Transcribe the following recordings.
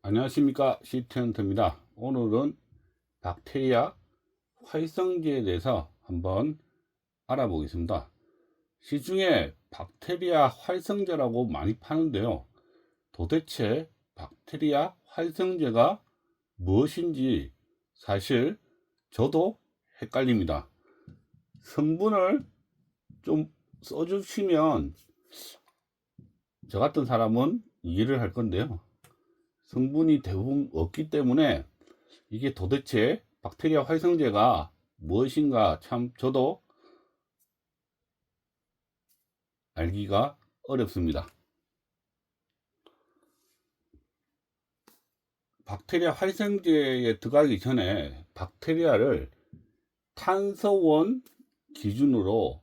안녕하십니까, 시트헌터입니다. 오늘은 박테리아 활성제에 대해서 한번 알아보겠습니다. 시중에 박테리아 활성제라고 많이 파는데요, 도대체 박테리아 활성제가 무엇인지 사실 저도 헷갈립니다. 성분을 좀 써주시면 저 같은 사람은 이해를 할 건데요, 성분이 대부분 없기 때문에 이게 도대체 박테리아 활성제가 무엇인가 참 저도 알기가 어렵습니다. 박테리아 활성제에 들어가기 전에 박테리아를 탄소원 기준으로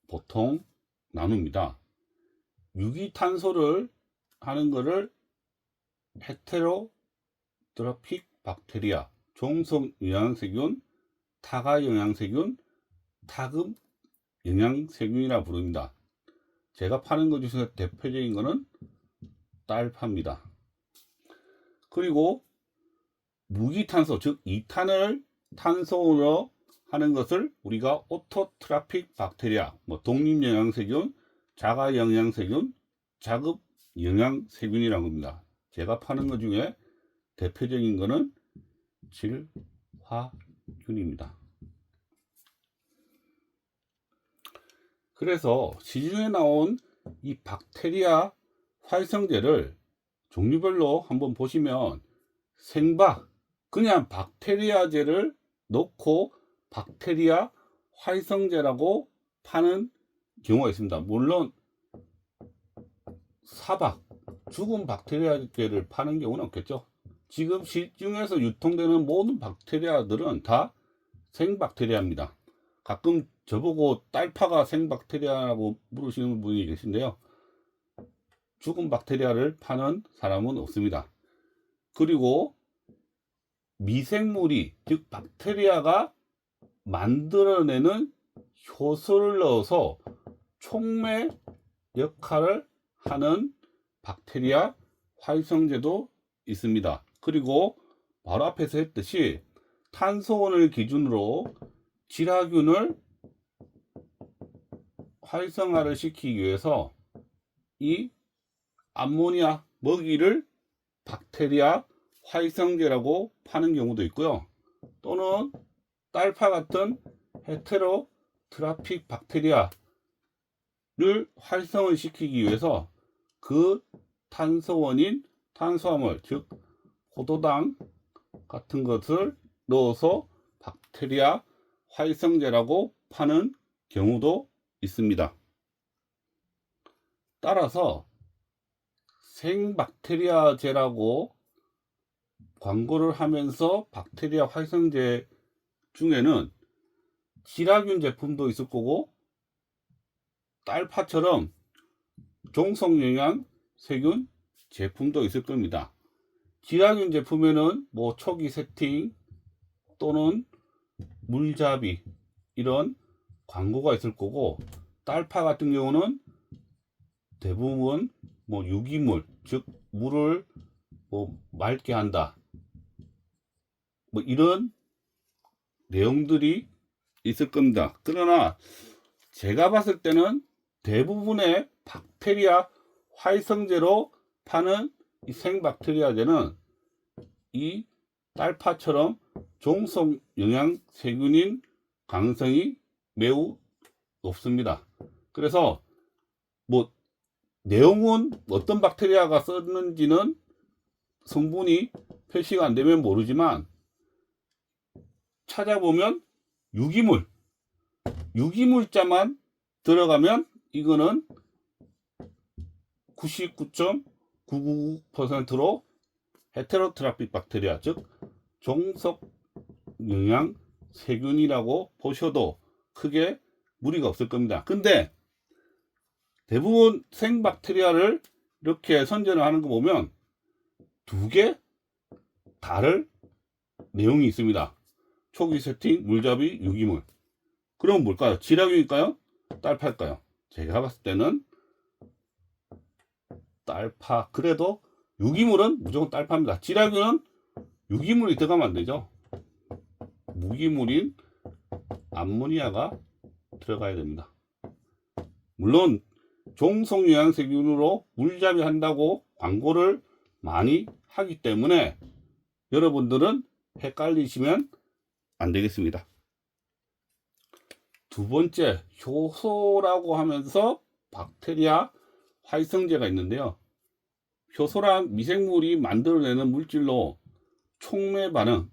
보통 나눕니다. 유기탄소를 하는 것을 헤테로트로픽 박테리아, 종속 영양세균, 타가 영양세균, 타급 영양세균이라 부릅니다. 제가 파는 것 중에서 대표적인 것은 딸파입니다. 그리고 무기탄소, 즉 2탄을 탄소로 하는 것을 우리가 오토트라픽 박테리아, 독립영양세균, 자가영양세균, 자급영양세균이라고 합니다. 제가 파는 것 중에 대표적인 것은 질화균입니다. 그래서 시중에 나온 이 박테리아 활성제를 종류별로 한번 보시면 생박, 그냥 박테리아제를 넣고 박테리아 활성제라고 파는 경우가 있습니다. 물론 사박, 죽은 박테리아제를 파는 경우는 없겠죠. 지금 시중에서 유통되는 모든 박테리아들은 다 생박테리아입니다. 가끔 저보고 딸파가 생박테리아라고 물으시는 분이 계신데요, 죽은 박테리아를 파는 사람은 없습니다. 그리고 미생물이, 즉 박테리아가 만들어내는 효소를 넣어서 촉매 역할을 하는 박테리아 활성제도 있습니다. 그리고 바로 앞에서 했듯이 탄소원을 기준으로 질화균을 활성화를 시키기 위해서 이 암모니아 먹이를 박테리아 활성제라고 파는 경우도 있고요, 또는 딸파 같은 헤테로트라픽 박테리아를 활성을 시키기 위해서 그 탄소원인 탄수화물, 즉 포도당 같은 것을 넣어서 박테리아 활성제라고 파는 경우도 있습니다. 따라서 생박테리아제라고 광고를 하면서 박테리아 활성제 중에는 질화균 제품도 있을 거고 딸파처럼 종속영양세균 제품도 있을 겁니다. 질화균 제품에는 초기 세팅 또는 물잡이 이런 광고가 있을 거고, 딸파 같은 경우는 대부분 유기물, 즉 물을 맑게 한다, 이런 내용들이 있을 겁니다. 그러나 제가 봤을 때는 대부분의 박테리아 활성제로 파는 이 생박테리아제는 이 딸파처럼 종속 영양세균인 가능성이 매우 높습니다. 그래서 내용은 어떤 박테리아가 썼는지는 성분이 표시가 안 되면 모르지만 찾아보면 유기물자만 들어가면 이거는 99.999%로 헤테로트라픽 박테리아, 즉 종속 영양 세균이라고 보셔도 크게 무리가 없을 겁니다. 근데 대부분 생박테리아를 이렇게 선전을 하는 거 보면 두 개 다를 내용이 있습니다. 초기 세팅, 물잡이, 유기물. 그럼 뭘까요? 질화균일까요? 딸파일까요? 제가 봤을 때는 딸파, 그래도 유기물은 무조건 딸파입니다. 지라균은 유기물이 들어가면 안 되죠. 무기물인 암모니아가 들어가야 됩니다. 물론 종속영양세균으로 물잡이 한다고 광고를 많이 하기 때문에 여러분들은 헷갈리시면 안 되겠습니다. 두 번째, 효소라고 하면서 박테리아 활성제가 있는데요. 효소란 미생물이 만들어내는 물질로 촉매 반응을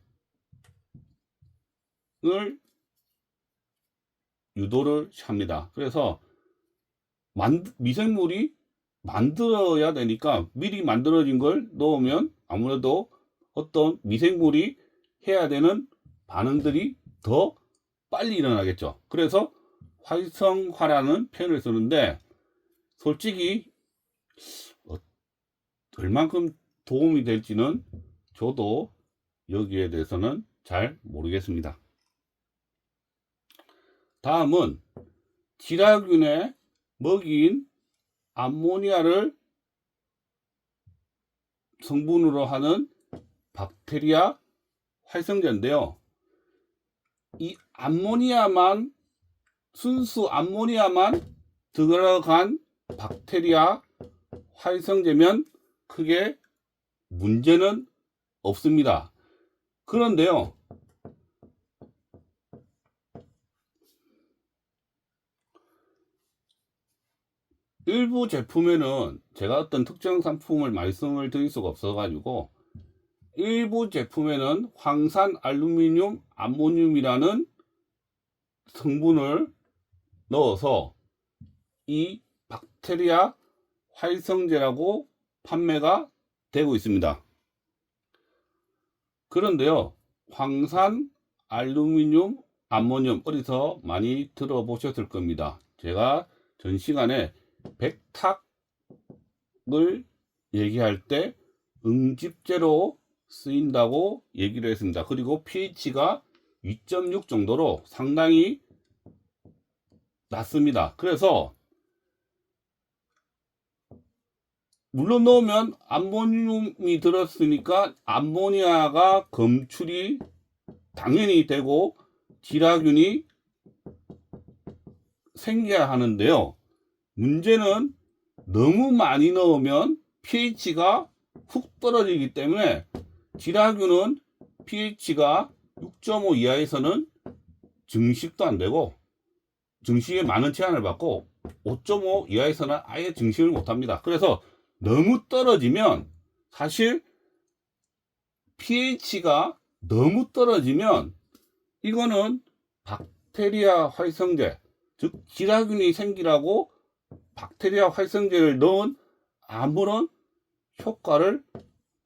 유도를 합니다. 그래서 미생물이 만들어야 되니까 미리 만들어진 걸 넣으면 아무래도 어떤 미생물이 해야 되는 반응들이 더 빨리 일어나겠죠. 그래서 활성화라는 표현을 쓰는데 솔직히 얼만큼 도움이 될지는 저도 여기에 대해서는 잘 모르겠습니다. 다음은 지라균의 먹이인 암모니아를 성분으로 하는 박테리아 활성제인데요. 이 암모니아만, 순수 암모니아만 들어간 박테리아 활성제면 크게 문제는 없습니다. 그런데요, 일부 제품에는 제가 어떤 특정 상품을 말씀을 드릴 수가 없어 가지고 일부 제품에는 황산 알루미늄 암모늄이라는 성분을 넣어서 이 박테리아 활성제라고 판매가 되고 있습니다. 그런데요, 황산 알루미늄 암모늄 어디서 많이 들어보셨을 겁니다. 제가 전 시간에 백탁을 얘기할 때 응집제로 쓰인다고 얘기를 했습니다. 그리고 pH가 2.6 정도로 상당히 낮습니다. 그래서 물론 넣으면 암모늄이 들었으니까 암모니아가 검출이 당연히 되고 지라균이 생겨야 하는데요. 문제는 너무 많이 넣으면 pH가 훅 떨어지기 때문에 지라균은 pH가 6.5 이하에서는 증식도 안 되고 증식에 많은 제한을 받고 5.5 이하에서는 아예 증식을 못 합니다. 그래서 너무 떨어지면 사실 pH가 너무 떨어지면 이거는 박테리아 활성제, 즉 지라균이 생기라고 박테리아 활성제를 넣은 아무런 효과를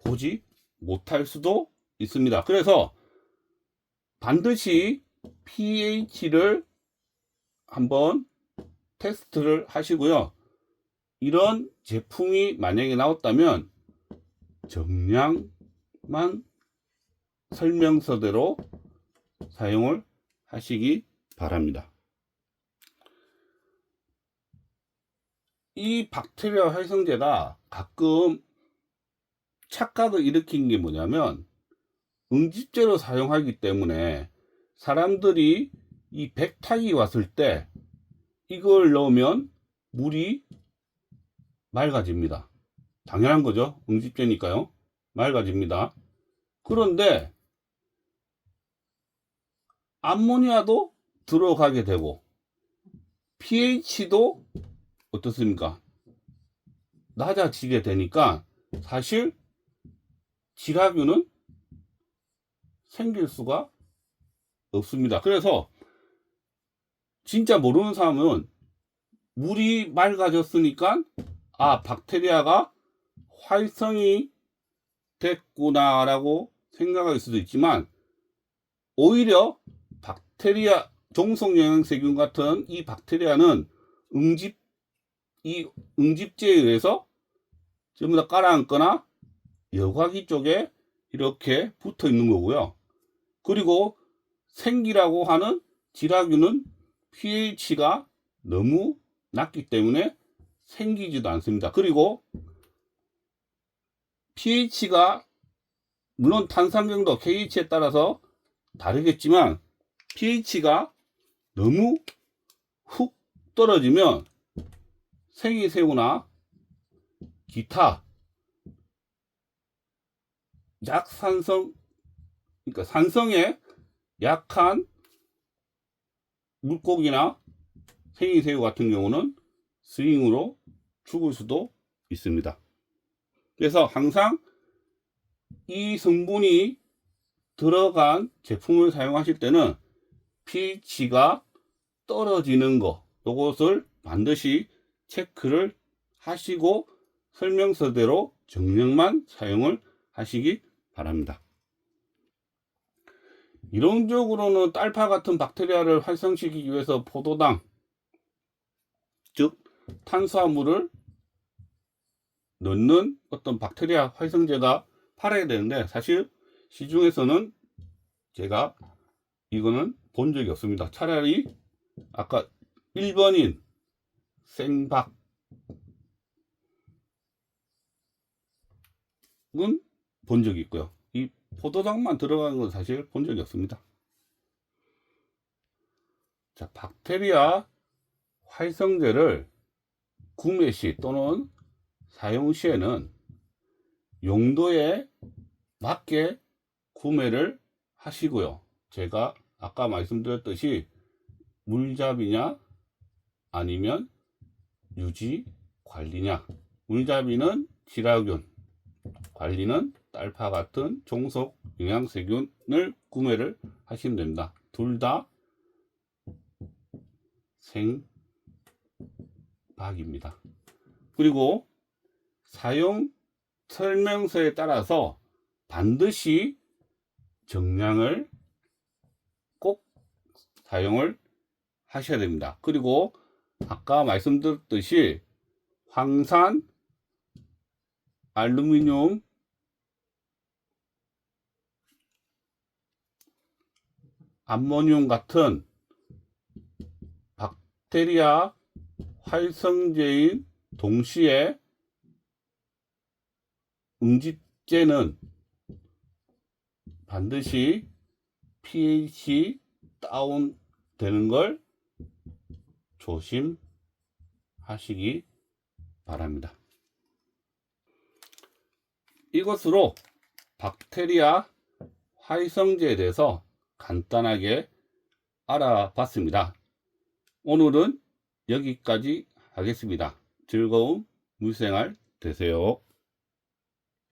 보지 못할 수도 있습니다. 그래서 반드시 pH를 한번 테스트를 하시고요. 이런 제품이 만약에 나왔다면 정량만 설명서대로 사용을 하시기 바랍니다. 이 박테리아 활성제가 가끔 착각을 일으킨 게 뭐냐면 응집제로 사용하기 때문에 사람들이 이 백탁이 왔을 때 이걸 넣으면 물이 맑아집니다. 당연한 거죠. 응집제니까요. 맑아집니다. 그런데 암모니아도 들어가게 되고 pH도 어떻습니까? 낮아지게 되니까 사실 지라균은 생길 수가 없습니다. 그래서 진짜 모르는 사람은 물이 맑아졌으니까 아, 박테리아가 활성이 됐구나 라고 생각할 수도 있지만 오히려 박테리아 종속영양세균 같은 이 박테리아는 이 응집제에 의해서 전부 다 깔아앉거나 여과기 쪽에 이렇게 붙어 있는 거고요. 그리고 생기라고 하는 지라균은 pH가 너무 낮기 때문에 생기지도 않습니다. 그리고 pH가 물론 탄산경도 pH에 따라서 다르겠지만 pH가 너무 훅 떨어지면 생이새우나 기타 약산성, 그러니까 산성에 약한 물고기나 생이새우 같은 경우는 스윙으로 죽을 수도 있습니다. 그래서 항상 이 성분이 들어간 제품을 사용하실 때는 pH가 떨어지는 거, 이것을 반드시 체크를 하시고 설명서대로 정량만 사용을 하시기 바랍니다. 이론적으로는 딸파 같은 박테리아를 활성시키기 위해서 포도당, 즉 탄수화물을 넣는 어떤 박테리아 활성제가 팔아야 되는데, 사실 시중에서는 제가 이거는 본 적이 없습니다. 차라리 아까 1번인 생박은 본 적이 있고요. 이 포도당만 들어가는 건 사실 본 적이 없습니다. 자, 박테리아 활성제를 구매 시 또는 사용 시에는 용도에 맞게 구매를 하시고요. 제가 아까 말씀드렸듯이 물잡이냐 아니면 유지 관리냐, 물잡이는 지라균, 관리는 딸파 같은 종속 영양세균을 구매를 하시면 됩니다. 둘 다 생박입니다. 그리고 사용 설명서에 따라서 반드시 정량을 꼭 사용을 하셔야 됩니다. 그리고 아까 말씀드렸듯이 황산, 알루미늄, 암모늄 같은 박테리아 활성제인 동시에 응집제는 반드시 pH 다운 되는 걸 조심하시기 바랍니다. 이것으로 박테리아 활성제에 대해서 간단하게 알아봤습니다. 오늘은 여기까지 하겠습니다. 즐거운 물생활 되세요.